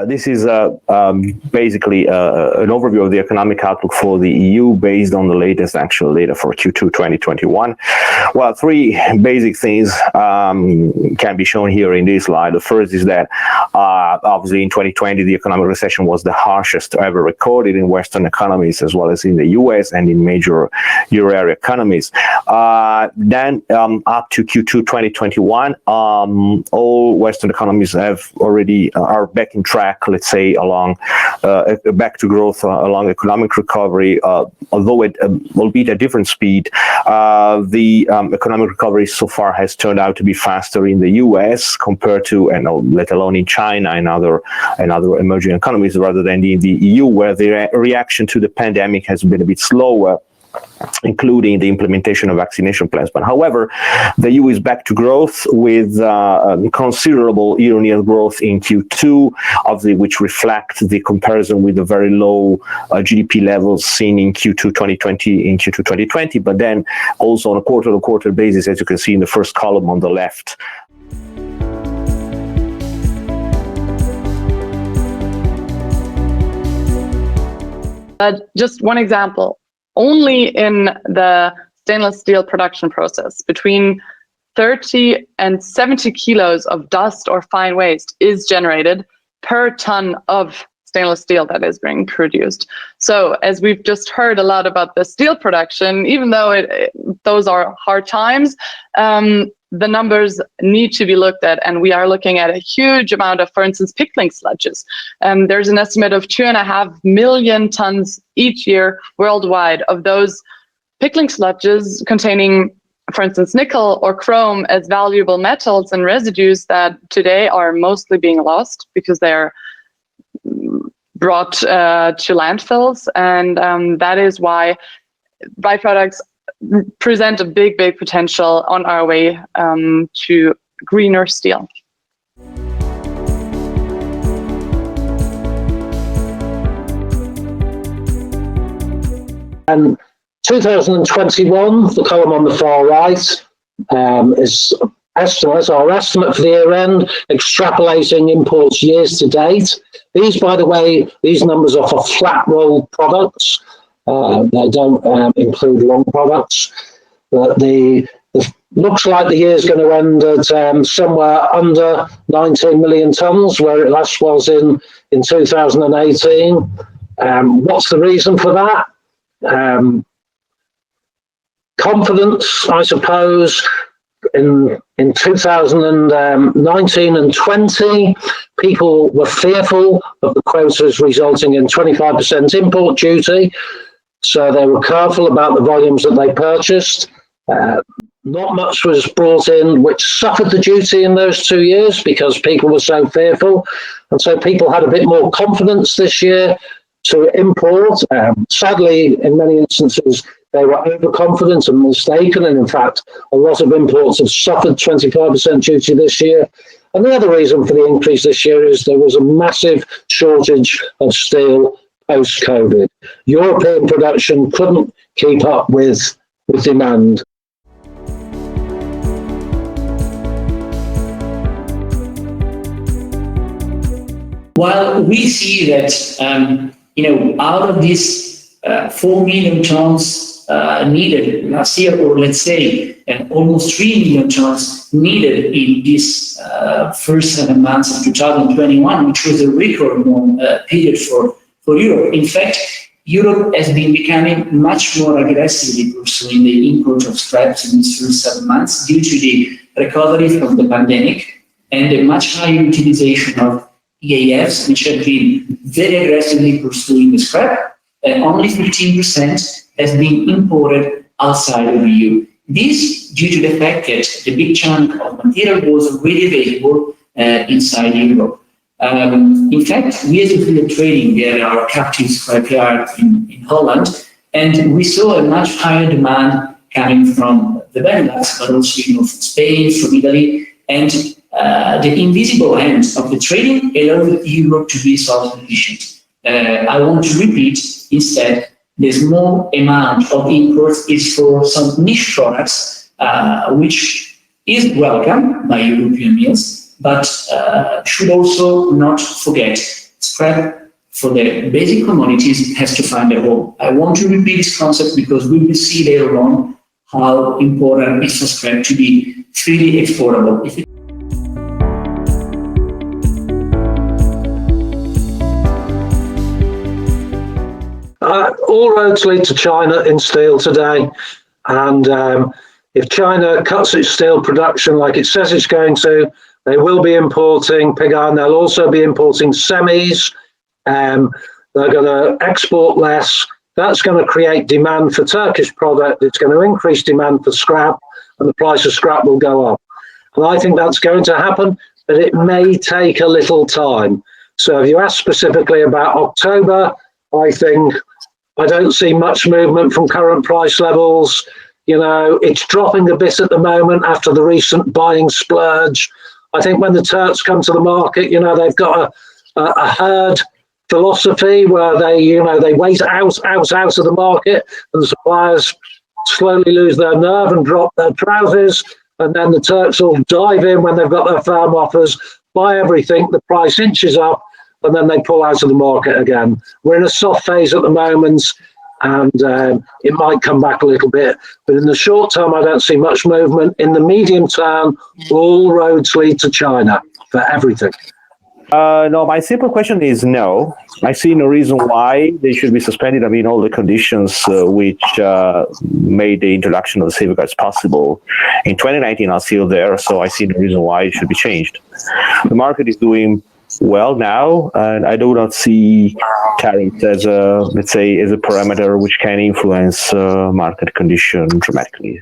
this is basically an overview of the economic outlook for the EU based on the latest actual data for Q2 2021. Well, three basic things can be shown here in this slide. The first is that obviously in 2020 the economic recession was the harshest ever recorded in Western economies as well as in the US and in major Euro area economies. Then up to Q2 2021, all Western economies are back in track, let's say, along back to growth along economic recovery, although albeit at different speed. The economic recovery so far has turned out to be faster in the US compared to, and let alone in China and other emerging economies, rather than in the EU, where the reaction to the pandemic has been a bit slower, including the implementation of vaccination plans. But however, the EU is back to growth with considerable year-on-year growth in Q2, obviously, which reflect the comparison with the very low GDP levels seen in Q2 2020, but then also on a quarter-to-quarter basis, as you can see in the first column on the left. Just one example. Only in the stainless steel production process, between 30 and 70 kilos of dust or fine waste is generated per ton of stainless steel that is being produced. So as we've just heard a lot about the steel production, even though those are hard times, the numbers need to be looked at, and we are looking at a huge amount of, for instance, pickling sludges. There's an estimate of 2.5 million tons each year worldwide of those pickling sludges containing, for instance, nickel or chrome as valuable metals and residues that today are mostly being lost because they're brought to landfills, and that is why byproducts present a big potential on our way to greener steel. And 2021, the column on the far right, is our estimate for the year end, extrapolating imports years to date. These, by the way, these numbers are for flat roll products. They don't include long products. But looks like the year is going to end at somewhere under 19 million tons, where it last was in 2018. What's the reason for that? Confidence, I suppose. In 2019 and 20, people were fearful of the quotas resulting in 25% import duty. So they were careful about the volumes that they purchased. Not much was brought in, which suffered the duty in those 2 years because people were so fearful. And so people had a bit more confidence this year to import. Sadly, in many instances, they were overconfident and mistaken. And in fact, a lot of imports have suffered 25% duty this year. And the other reason for the increase this year is there was a massive shortage of steel post-COVID. European production couldn't keep up with demand. Well, we see that, out of these 4 million tons needed last year, or let's say almost 3 million tons needed in this first 7 months of 2021, which was a record period for Europe. In fact, Europe has been becoming much more aggressively pursuing the import of scraps in these first 7 months due to the recovery from the pandemic and the much higher utilization of EAFs, which have been very aggressively pursuing the scrap. Only 15% has been imported outside of the EU. This due to the fact that the big chunk of material was already available inside Europe. In fact, we as affiliate trading, there are captive scrapyard in Holland, and we saw a much higher demand coming from the Benelux, but also from Spain, from Italy, and the invisible hand of the trading allowed Europe to be self-sufficient. I want to repeat instead, the small amount of imports is for some niche products, which is welcome by European mills, but should also not forget scrap for the basic commodities has to find a home. I want to repeat this concept because we will see later on how important it is for scrap to be freely exportable. All roads lead to China in steel today, and if China cuts its steel production like it says it's going to, they will be importing pig iron. They'll also be importing semis. They're going to export less. That's going to create demand for Turkish product. It's going to increase demand for scrap, and the price of scrap will go up. And I think that's going to happen, but it may take a little time. So if you ask specifically about October, I don't see much movement from current price levels. You know, it's dropping a bit at the moment after the recent buying splurge. I think when the Turks come to the market, you know, they've got a herd philosophy where they wait out of the market, and the suppliers slowly lose their nerve and drop their trousers, and then the Turks will dive in when they've got their firm offers, buy everything, the price inches up, and then they pull out of the market again. We're in a soft phase at the moment, and it might come back a little bit. But in the short term, I don't see much movement. In the medium term, all roads lead to China for everything. No, my simple question is no. I see no reason why they should be suspended. I mean, all the conditions which made the introduction of the safeguards possible in 2019 are still there, so I see no reason why it should be changed. The market is doing well now, and I do not see tariffs as a, let's say, as a parameter which can influence market condition dramatically.